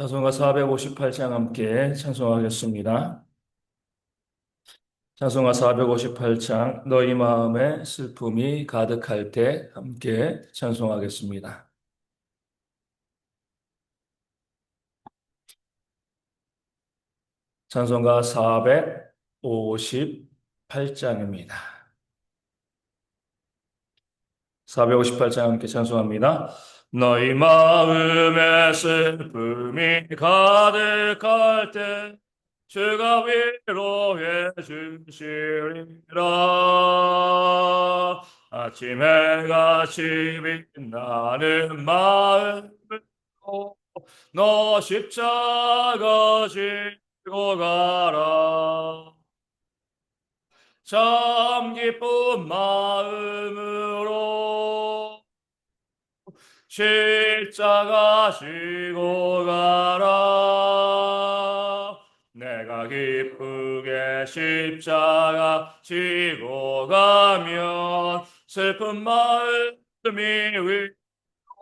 찬송가 458장 함께 찬송하겠습니다. 찬송가 458장 너희 마음에 슬픔이 가득할 때 함께 찬송하겠습니다. 찬송가 458장입니다. 458장 함께 찬송합니다. 너희 마음에 슬픔이 가득할 때 주가 위로해 주시리라. 아침 해가 빛나는 마음으로 너 십자가 지고 가라. 참 기쁜 마음으로 십자가 지고 가라. 내가 기쁘게 십자가 지고 가면 슬픈 마음이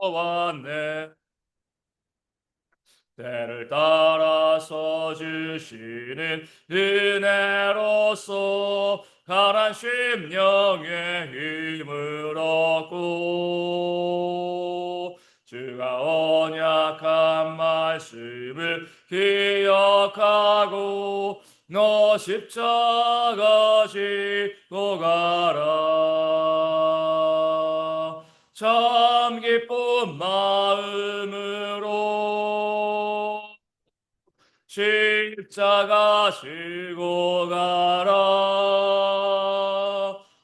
위로받네. 때를 따라서 주시는 은혜로서 가난 심령의 힘을 얻고 주가 언약한 말씀을 기억하고 너 십자가 지고 가라. 참 기쁜 마음으로 십자가 지고 가라.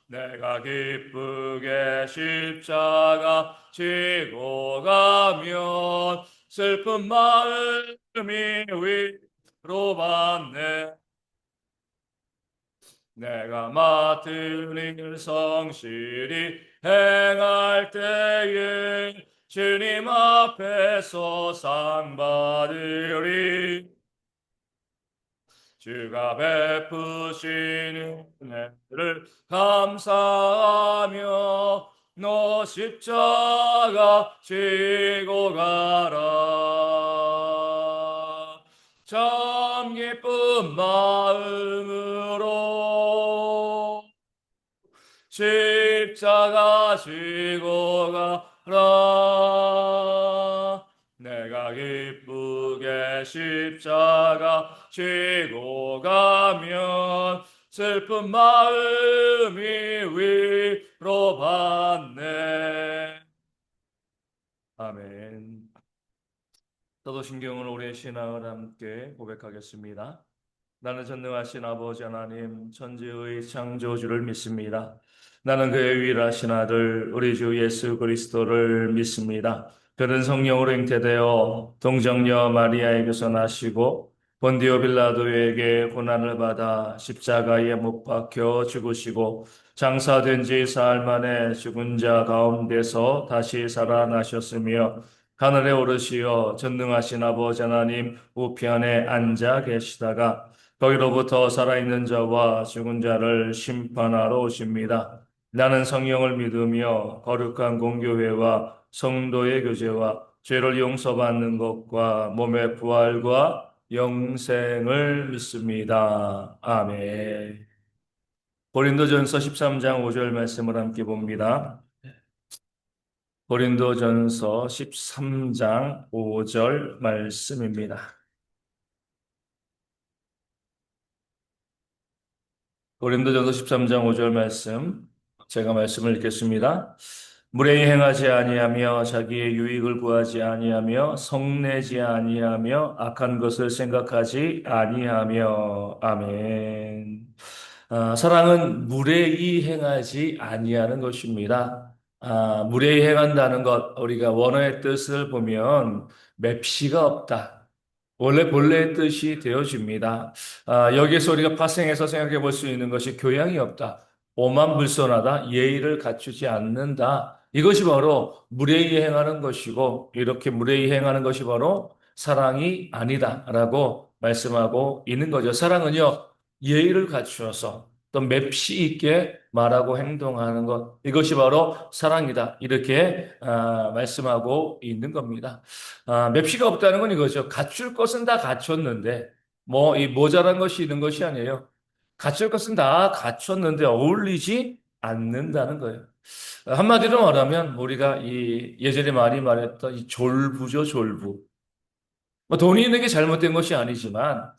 내가 기쁘게 십자가 지고 가면 슬픈 마음이 위로받네. 내가 맡은 일 성실히 행할 때에 주님 앞에서 상 받으리. 주가 베푸신 은혜를 감사하며 너 십자가 지고 가라. 참 기쁜 마음으로 십자가 지고 가라. 내가 기쁘게 십자가 지고 가면 슬픈 마음이 위로받네. 아멘. 사도신경은 우리의 신앙을 함께 고백하겠습니다. 나는 전능하신 아버지 하나님 천지의 창조주를 믿습니다. 나는 그의 유일하신 아들 우리 주 예수 그리스도를 믿습니다. 그는 성령으로 잉태되어 동정녀 마리아에게서 나시고 본디오 빌라도에게 고난을 받아 십자가에 못 박혀 죽으시고 장사된 지 사흘 만에 죽은 자 가운데서 다시 살아나셨으며 하늘에 오르시어 전능하신 아버지 하나님 우편에 앉아 계시다가 거기로부터 살아있는 자와 죽은 자를 심판하러 오십니다. 나는 성령을 믿으며 거룩한 공교회와 성도의 교제와 죄를 용서받는 것과 몸의 부활과 영생을 믿습니다. 아멘. 고린도전서 13장 5절 말씀을 함께 봅니다. 고린도전서 13장 5절 말씀입니다. 고린도전서 13장 5절 말씀, 제가 말씀을 읽겠습니다. 무례히 행하지 아니하며 자기의 유익을 구하지 아니하며 성내지 아니하며 악한 것을 생각하지 아니하며 아멘. 사랑은 무례히 행하지 아니하는 것입니다. 무례히 행한다는 것, 우리가 원어의 뜻을 보면 맵시가 없다. 원래 본래의 뜻이 되어집니다. 여기에서 우리가 파생해서 생각해 볼 수 있는 것이 교양이 없다. 오만불손하다. 예의를 갖추지 않는다. 이것이 바로 무례히 행하는 것이고 이렇게 무례히 행하는 것이 바로 사랑이 아니다라고 말씀하고 있는 거죠. 사랑은요. 예의를 갖추어서 또 맵시 있게 말하고 행동하는 것. 이것이 바로 사랑이다. 이렇게 말씀하고 있는 겁니다. 맵시가 없다는 건 이거죠. 갖출 것은 다 갖췄는데 뭐 이 모자란 것이 있는 것이 아니에요. 갖출 것은 다 갖췄는데 어울리지 않는다는 거예요. 한마디로 말하면 우리가 이 예전에 많이 말했던 이 졸부죠, 졸부. 뭐 돈이 있는 게 잘못된 것이 아니지만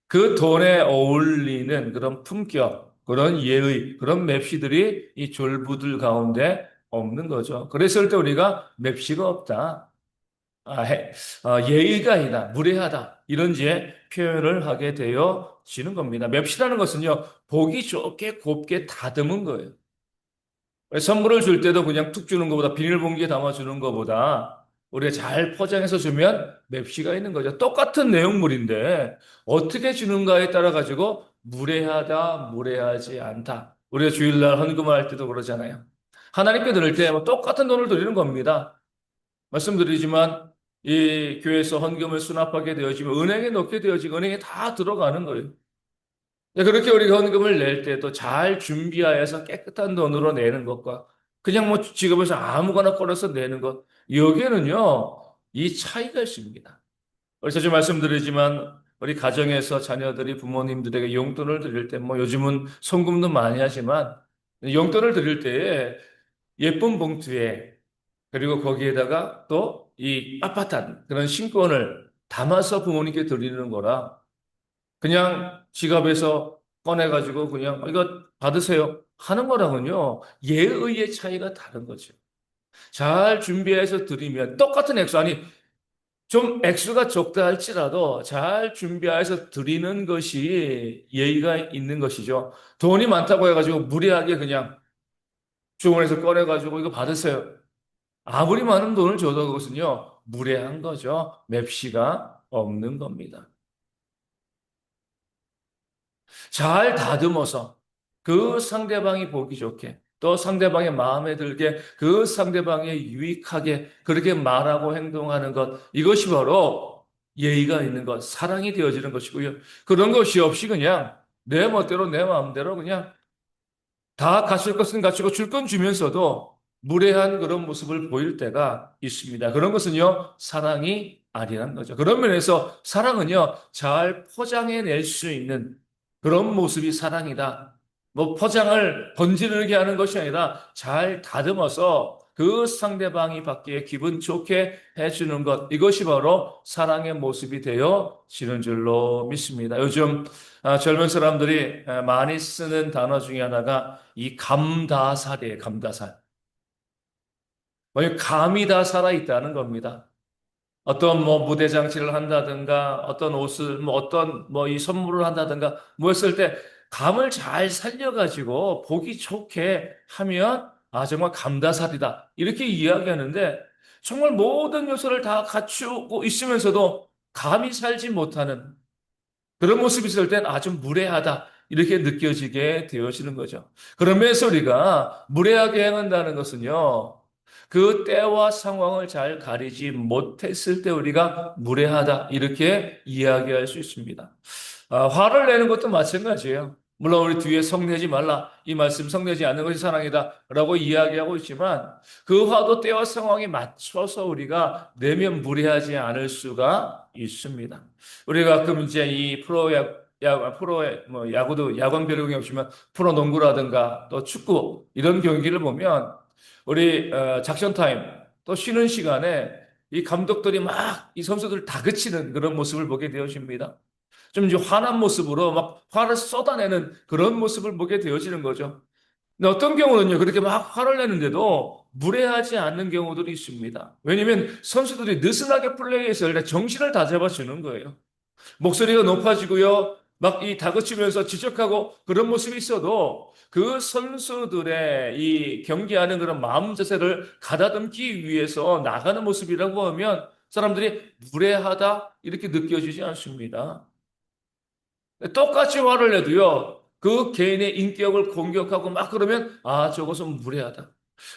그 돈에 어울리는 그런 품격, 그런 예의, 그런 맵시들이 이 졸부들 가운데 없는 거죠. 그랬을 때 우리가 맵시가 없다. 예의가 아니다. 무례하다. 이런 이제 표현을 하게 되어지는 겁니다. 맵시라는 것은요, 보기 좋게 곱게 다듬은 거예요. 선물을 줄 때도 그냥 툭 주는 것보다 비닐봉지에 담아주는 것보다 우리가 잘 포장해서 주면 맵시가 있는 거죠. 똑같은 내용물인데 어떻게 주는가에 따라 가지고 무례하다, 무례하지 않다. 우리가 주일날 헌금을 할 때도 그러잖아요. 하나님께 드릴 때 뭐 똑같은 돈을 드리는 겁니다. 말씀드리지만 이 교회에서 헌금을 수납하게 되어지면 은행에 넣게 되어지고 은행에 다 들어가는 거예요. 그렇게 우리가 헌금을 낼 때도 잘 준비하여서 깨끗한 돈으로 내는 것과 그냥 뭐 지갑에서 아무거나 꺼내서 내는 것, 여기에는요, 이 차이가 있습니다. 그래서 좀 말씀드리지만 우리 가정에서 자녀들이 부모님들에게 용돈을 드릴 때 뭐 요즘은 송금도 많이 하지만 용돈을 드릴 때에 예쁜 봉투에 그리고 거기에다가 또 이 빳빳한 그런 신권을 담아서 부모님께 드리는 거라 그냥 지갑에서 꺼내가지고 그냥 이거 받으세요 하는 거랑은요, 예의의 차이가 다른 거죠. 잘 준비해서 드리면 똑같은 액수, 아니, 좀 액수가 적다 할지라도 잘 준비해서 드리는 것이 예의가 있는 것이죠. 돈이 많다고 해가지고 무리하게 그냥 주머니에서 꺼내가지고 이거 받으세요. 아무리 많은 돈을 줘도 그것은요, 무례한 거죠. 맵시가 없는 겁니다. 잘 다듬어서 그 상대방이 보기 좋게 또 상대방의 마음에 들게 그 상대방에 유익하게 그렇게 말하고 행동하는 것 이것이 바로 예의가 있는 것, 사랑이 되어지는 것이고요. 그런 것이 없이 그냥 내 멋대로 내 마음대로 그냥 다 갖출 것은 갖추고 줄 건 주면서도 무례한 그런 모습을 보일 때가 있습니다. 그런 것은요, 사랑이 아니라는 거죠. 그런 면에서 사랑은요, 잘 포장해낼 수 있는 그런 모습이 사랑이다. 뭐 포장을 번지르게 하는 것이 아니라 잘 다듬어서 그 상대방이 받기에 기분 좋게 해주는 것. 이것이 바로 사랑의 모습이 되어지는 줄로 믿습니다. 요즘 젊은 사람들이 많이 쓰는 단어 중에 하나가 이 감다살이에요, 감다살. 뭐 감이 다 살아있다는 겁니다. 어떤 뭐 무대 장치를 한다든가 어떤 옷을 뭐 어떤 뭐 이 선물을 한다든가 뭐 했을 때 감을 잘 살려가지고 보기 좋게 하면 정말 감다살이다 이렇게 이야기하는데 정말 모든 요소를 다 갖추고 있으면서도 감이 살지 못하는 그런 모습이 있을 땐 아주 무례하다. 이렇게 느껴지게 되어지는 거죠. 그러면서 우리가 무례하게 행한다는 것은요, 그 때와 상황을 잘 가리지 못했을 때 우리가 무례하다. 이렇게 이야기할 수 있습니다. 화를 내는 것도 마찬가지예요. 물론 우리 뒤에 성내지 말라. 이 말씀 성내지 않는 것이 사랑이다. 라고 이야기하고 있지만 그 화도 때와 상황에 맞춰서 우리가 내면 무례하지 않을 수가 있습니다. 우리가 가끔 이제 이 프로의 뭐 야구도 야광별 경이 없지만 프로농구라든가 또 축구 이런 경기를 보면 우리 작전 타임 또 쉬는 시간에 이 감독들이 막 이 선수들 다그치는 그런 모습을 보게 되어집니다. 좀 이제 화난 모습으로 막 화를 쏟아내는 그런 모습을 보게 되어지는 거죠. 근데 어떤 경우는요, 그렇게 막 화를 내는데도 무례하지 않는 경우들이 있습니다. 왜냐면 선수들이 느슨하게 플레이했을 때 정신을 다잡아 주는 거예요. 목소리가 높아지고요. 막 이 다그치면서 지적하고 그런 모습이 있어도 그 선수들의 이 경기하는 그런 마음 자세를 가다듬기 위해서 나가는 모습이라고 하면 사람들이 무례하다 이렇게 느껴지지 않습니다. 똑같이 화를 내도요. 그 개인의 인격을 공격하고 막 그러면 저것은 무례하다.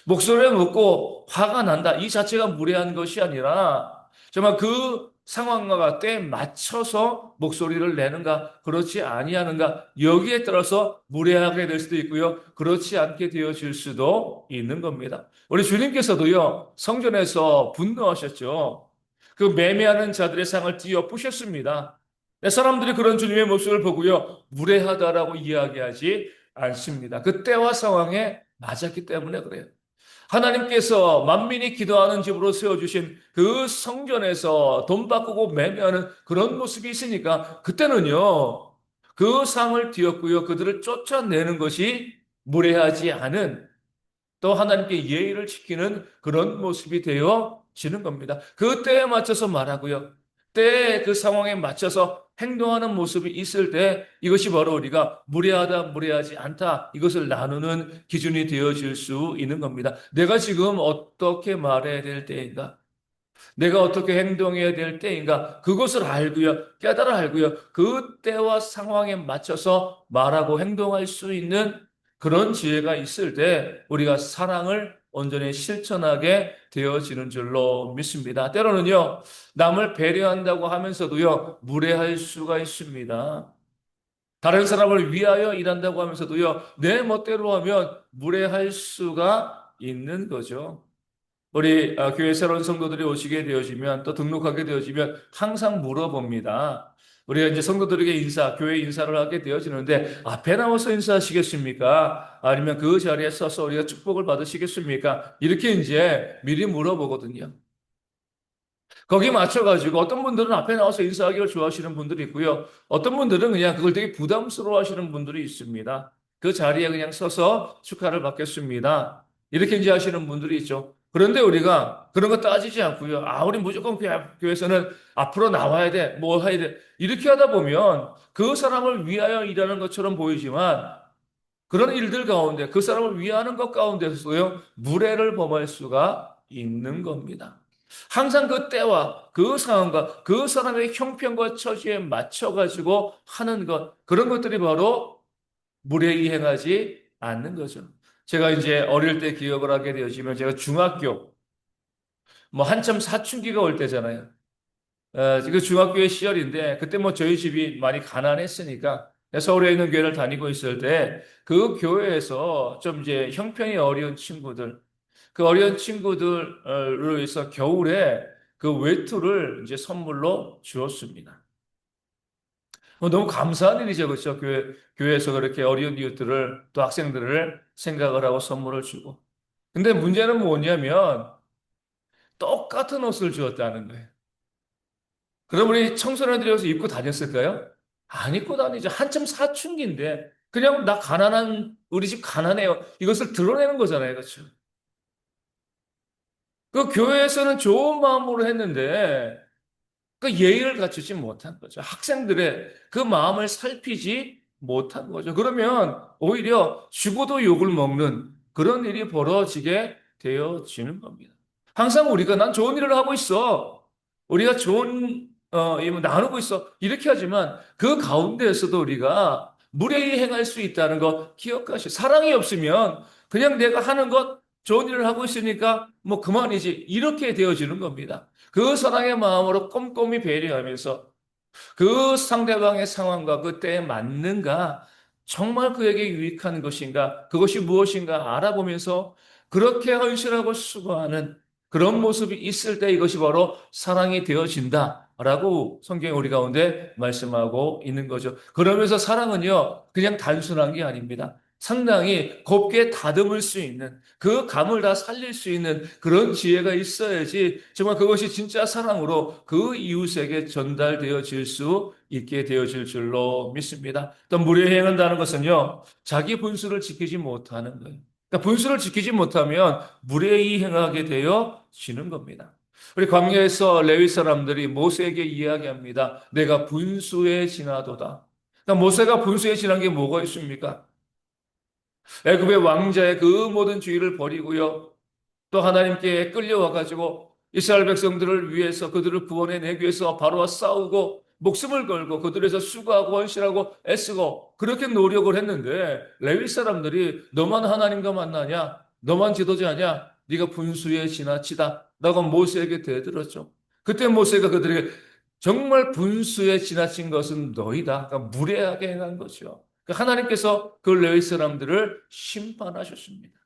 목소리를 높고 화가 난다. 이 자체가 무례한 것이 아니라 정말 그 상황과 때에 맞춰서 목소리를 내는가, 그렇지 아니하는가, 여기에 따라서 무례하게 될 수도 있고요. 그렇지 않게 되어질 수도 있는 겁니다. 우리 주님께서도요, 성전에서 분노하셨죠. 그 매매하는 자들의 상을 띄어 부셨습니다. 사람들이 그런 주님의 모습을 보고요, 무례하다라고 이야기하지 않습니다. 그 때와 상황에 맞았기 때문에 그래요. 하나님께서 만민이 기도하는 집으로 세워주신 그 성전에서 돈 바꾸고 매매하는 그런 모습이 있으니까 그때는요, 그 상을 띄었고요, 그들을 쫓아내는 것이 무례하지 않은 또 하나님께 예의를 지키는 그런 모습이 되어지는 겁니다. 그 때에 맞춰서 말하고요. 때에 그 상황에 맞춰서 행동하는 모습이 있을 때 이것이 바로 우리가 무례하다, 무례하지 않다 이것을 나누는 기준이 되어질 수 있는 겁니다. 내가 지금 어떻게 말해야 될 때인가? 내가 어떻게 행동해야 될 때인가? 그것을 알고요. 깨달아 알고요. 그 때와 상황에 맞춰서 말하고 행동할 수 있는 그런 지혜가 있을 때 우리가 사랑을 온전히 실천하게 되어지는 줄로 믿습니다. 때로는요, 남을 배려한다고 하면서도요, 무례할 수가 있습니다. 다른 사람을 위하여 일한다고 하면서도요, 내 멋대로 하면 무례할 수가 있는 거죠. 우리 교회 새로운 성도들이 오시게 되어지면 또 등록하게 되어지면 항상 물어봅니다. 우리가 이제 성도들에게 교회 인사를 하게 되어지는데 앞에 나와서 인사하시겠습니까? 아니면 그 자리에 서서 우리가 축복을 받으시겠습니까? 이렇게 이제 미리 물어보거든요. 거기 맞춰가지고 어떤 분들은 앞에 나와서 인사하기를 좋아하시는 분들이 있고요. 어떤 분들은 그냥 그걸 되게 부담스러워 하시는 분들이 있습니다. 그 자리에 그냥 서서 축하를 받겠습니다. 이렇게 이제 하시는 분들이 있죠. 그런데 우리가 그런 거 따지지 않고요. 우리 무조건 교회에서는 앞으로 나와야 돼. 뭐 해야 돼. 이렇게 하다 보면 그 사람을 위하여 일하는 것처럼 보이지만 그런 일들 가운데 그 사람을 위하는 것 가운데서도요. 무례를 범할 수가 있는 겁니다. 항상 그 때와 그 상황과 그 사람의 형편과 처지에 맞춰가지고 하는 것, 그런 것들이 바로 무례히 행하지 않는 거죠. 제가 이제 어릴 때 기억을 하게 되어지면 제가 중학교, 뭐 한참 사춘기가 올 때잖아요. 그 중학교의 시절인데 그때 뭐 저희 집이 많이 가난했으니까 서울에 있는 교회를 다니고 있을 때 그 교회에서 좀 이제 형편이 어려운 친구들, 그 어려운 친구들을 위해서 겨울에 그 외투를 이제 선물로 주었습니다. 너무 감사한 일이죠. 그렇죠? 교회에서 그렇게 어려운 이웃들을 또 학생들을 생각을 하고 선물을 주고. 근데 문제는 뭐냐면 똑같은 옷을 주었다는 거예요. 그럼 우리 청소년들이 여기서 입고 다녔을까요? 안 입고 다니죠. 한참 사춘기인데 그냥 나 가난한 우리 집 가난해요. 이것을 드러내는 거잖아요. 그렇죠? 그 교회에서는 좋은 마음으로 했는데 그 예의를 갖추지 못한 거죠. 학생들의 그 마음을 살피지 못한 거죠. 그러면 오히려 죽어도 욕을 먹는 그런 일이 벌어지게 되어지는 겁니다. 항상 우리가 난 좋은 일을 하고 있어. 우리가 좋은 이 나누고 있어. 이렇게 하지만 그 가운데에서도 우리가 무례히 행할 수 있다는 거 기억하시. 사랑이 없으면 그냥 내가 하는 것 좋은 일을 하고 있으니까 뭐 그만이지. 이렇게 되어지는 겁니다. 그 사랑의 마음으로 꼼꼼히 배려하면서 그 상대방의 상황과 그 때에 맞는가, 정말 그에게 유익한 것인가, 그것이 무엇인가 알아보면서 그렇게 헌신하고 수고하는 그런 모습이 있을 때 이것이 바로 사랑이 되어진다. 라고 성경이 우리 가운데 말씀하고 있는 거죠. 그러면서 사랑은요, 그냥 단순한 게 아닙니다. 상당히 곱게 다듬을 수 있는 그 감을 다 살릴 수 있는 그런 지혜가 있어야지 정말 그것이 진짜 사랑으로 그 이웃에게 전달되어질 수 있게 되어질 줄로 믿습니다. 또 무례행한다는 것은요, 자기 분수를 지키지 못하는 거예요. 그러니까 분수를 지키지 못하면 무례히 행하게 되어지는 겁니다. 우리 광야에서 레위 사람들이 모세에게 이야기합니다. 내가 분수에 지나도다. 그러니까 모세가 분수에 지난 게 뭐가 있습니까? 애굽의 왕자의 그 모든 주의를 버리고요. 또 하나님께 끌려와 가지고 이스라엘 백성들을 위해서 그들을 구원해 내기 위해서 바로와 싸우고 목숨을 걸고 그들에서 수고하고 헌신하고 애쓰고 그렇게 노력을 했는데 레위 사람들이 너만 하나님과 만나냐? 너만 지도자냐? 네가 분수에 지나치다. 라고 모세에게 대들었죠. 그때 모세가 그들에게 정말 분수에 지나친 것은 너희다. 그러니까 무례하게 행한 거죠. 그러니까 하나님께서 그 레위 사람들을 심판하셨습니다.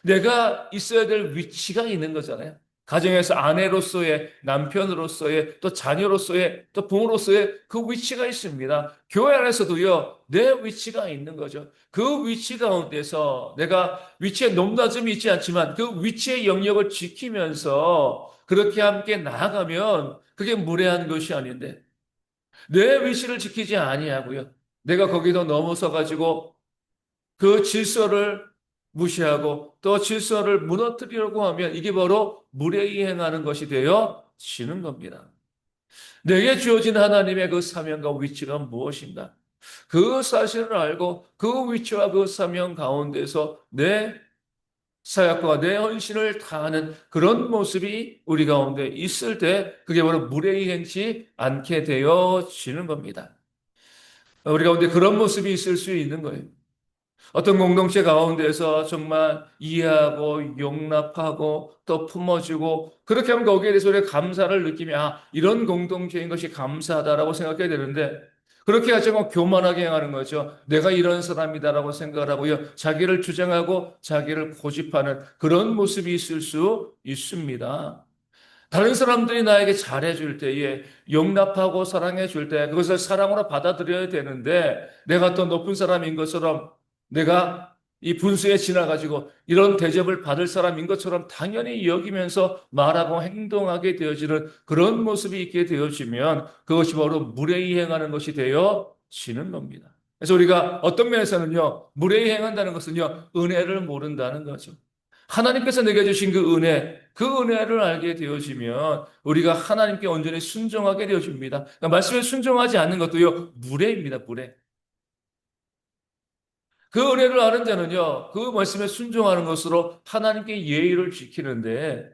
내가 있어야 될 위치가 있는 거잖아요. 가정에서 아내로서의, 남편으로서의, 또 자녀로서의, 또 부모로서의 그 위치가 있습니다. 교회 안에서도요, 내 위치가 있는 거죠. 그 위치 가운데서 내가 위치에 높낮음이 있지 않지만 그 위치의 영역을 지키면서 그렇게 함께 나아가면 그게 무례한 것이 아닌데 내 위치를 지키지 아니하고요. 내가 거기도 넘어서 가지고 그 질서를 무시하고 또 질서를 무너뜨리려고 하면 이게 바로 무례히 행하는 것이 되어지는 겁니다. 내게 주어진 하나님의 그 사명과 위치가 무엇인가? 그 사실을 알고 그 위치와 그 사명 가운데서 내 사역과 내 헌신을 다하는 그런 모습이 우리 가운데 있을 때 그게 바로 무례히 행치 않게 되어지는 겁니다. 우리 가운데 그런 모습이 있을 수 있는 거예요. 어떤 공동체 가운데서 정말 이해하고 용납하고 또 품어주고 그렇게 하면 거기에 대해서 우리가 감사를 느끼며 이런 공동체인 것이 감사하다라고 생각해야 되는데 그렇게 하지 않고 교만하게 행하는 거죠. 내가 이런 사람이다라고 생각을 하고요. 자기를 주장하고 자기를 고집하는 그런 모습이 있을 수 있습니다. 다른 사람들이 나에게 잘해줄 때에 용납하고 사랑해줄 때 그것을 사랑으로 받아들여야 되는데 내가 더 높은 사람인 것처럼 내가 이 분수에 지나가지고 이런 대접을 받을 사람인 것처럼 당연히 여기면서 말하고 행동하게 되어지는 그런 모습이 있게 되어지면 그것이 바로 무례히 행하는 것이 되어지는 겁니다. 그래서 우리가 어떤 면에서는요, 무례히 행한다는 것은요, 은혜를 모른다는 거죠. 하나님께서 내게 주신 그 은혜를 알게 되어지면 우리가 하나님께 온전히 순종하게 되어집니다. 그러니까 말씀에 순종하지 않는 것도요, 무례입니다, 무례. 그 은혜를 아는 자는요, 그 말씀에 순종하는 것으로 하나님께 예의를 지키는데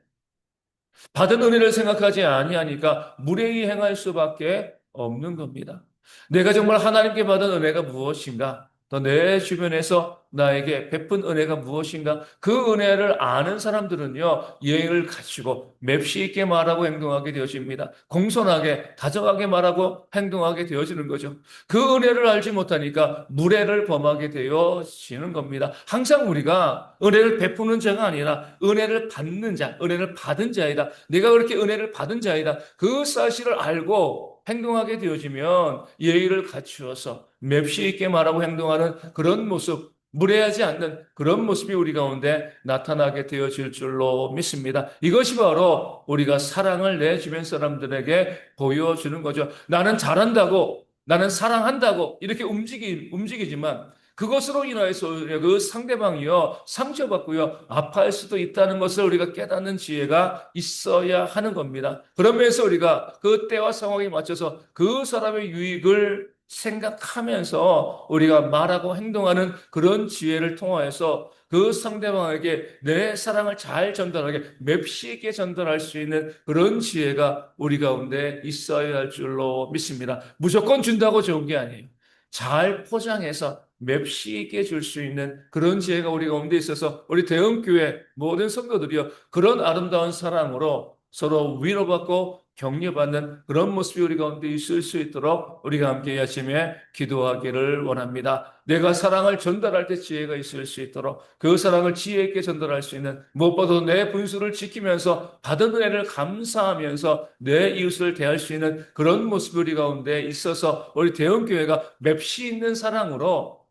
받은 은혜를 생각하지 아니하니까 무례히 행할 수밖에 없는 겁니다. 내가 정말 하나님께 받은 은혜가 무엇인가? 또 내 주변에서 나에게 베푼 은혜가 무엇인가? 그 은혜를 아는 사람들은요, 예의를 갖추고 맵시 있게 말하고 행동하게 되어집니다. 공손하게, 다정하게 말하고 행동하게 되어지는 거죠. 그 은혜를 알지 못하니까 무례를 범하게 되어지는 겁니다. 항상 우리가 은혜를 베푸는 자가 아니라 은혜를 받는 자, 은혜를 받은 자이다. 내가 그렇게 은혜를 받은 자이다. 그 사실을 알고 행동하게 되어지면 예의를 갖추어서 맵시 있게 말하고 행동하는 그런 모습, 무례하지 않는 그런 모습이 우리 가운데 나타나게 되어질 줄로 믿습니다. 이것이 바로 우리가 사랑을 내 주변 사람들에게 보여주는 거죠. 나는 잘한다고, 나는 사랑한다고 이렇게 움직이지만 그것으로 인하여서 그 상대방이요, 상처받고요, 아파할 수도 있다는 것을 우리가 깨닫는 지혜가 있어야 하는 겁니다. 그러면서 우리가 그 때와 상황에 맞춰서 그 사람의 유익을 생각하면서 우리가 말하고 행동하는 그런 지혜를 통하여서 그 상대방에게 내 사랑을 잘 전달하게 맵시 있게 전달할 수 있는 그런 지혜가 우리 가운데 있어야 할 줄로 믿습니다. 무조건 준다고 좋은 게 아니에요. 잘 포장해서 맵시 있게 줄 수 있는 그런 지혜가 우리 가운데 있어서 우리 대형교회 모든 성도들이요 그런 아름다운 사랑으로 서로 위로받고 격려받는 그런 모습이 우리 가운데 있을 수 있도록 우리가 함께 이 아침에 기도하기를 원합니다. 내가 사랑을 전달할 때 지혜가 있을 수 있도록 그 사랑을 지혜 있게 전달할 수 있는 무엇보다도 내 분수를 지키면서 받은 은혜를 감사하면서 내 이웃을 대할 수 있는 그런 모습이 우리 가운데 있어서 우리 대형교회가 맵시 있는 사랑으로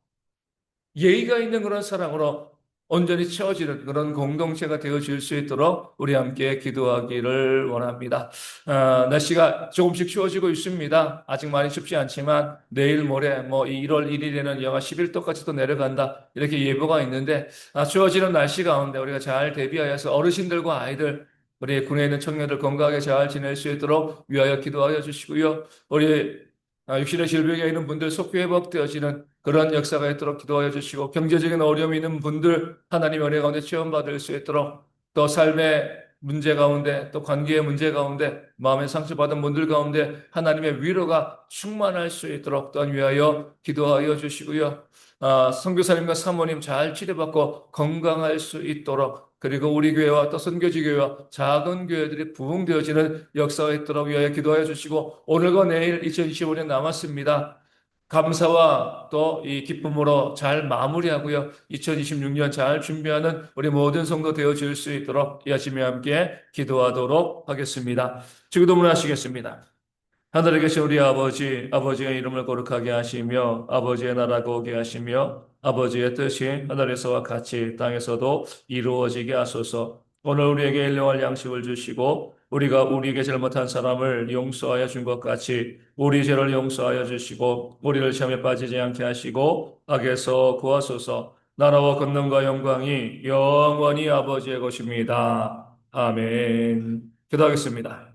예의가 있는 그런 사랑으로 온전히 채워지는 그런 공동체가 되어질 수 있도록 우리 함께 기도하기를 원합니다. 날씨가 조금씩 추워지고 있습니다. 아직 많이 춥지 않지만 내일 모레 뭐 1월 1일에는 영하 11도까지도 내려간다 이렇게 예보가 있는데 추워지는 날씨 가운데 우리가 잘 대비하여서 어르신들과 아이들 우리 군에 있는 청년들 건강하게 잘 지낼 수 있도록 위하여 기도하여 주시고요. 우리 육신의 질병에 있는 분들 속히 회복되어지는 그런 역사가 있도록 기도하여 주시고 경제적인 어려움이 있는 분들 하나님의 은혜 가운데 체험받을 수 있도록 또 삶의 문제 가운데 또 관계의 문제 가운데 마음의 상처받은 분들 가운데 하나님의 위로가 충만할 수 있도록 또한 위하여 기도하여 주시고요. 선교사님과 사모님 잘 치료받고 건강할 수 있도록 그리고 우리 교회와 또 선교지 교회와 작은 교회들이 부흥되어지는 역사가 있도록 위하여 기도하여 주시고 오늘과 내일 2025년 남았습니다. 감사와 또 이 기쁨으로 잘 마무리하고요. 2026년 잘 준비하는 우리 모든 성도 되어질 수 있도록 열심히 함께 기도하도록 하겠습니다. 주기도문 하시겠습니다. 하늘에 계신 우리 아버지, 아버지의 이름을 거룩하게 하시며, 아버지의 나라가 오게 하시며, 아버지의 뜻이 하늘에서와 같이 땅에서도 이루어지게 하소서. 오늘 우리에게 일용할 양식을 주시고, 우리가 우리에게 잘못한 사람을 용서하여 준 것 같이, 우리 죄를 용서하여 주시고, 우리를 시험에 빠지지 않게 하시고, 악에서 구하소서. 나라와 권능과 영광이 영원히 아버지의 것입니다. 아멘. 기도하겠습니다.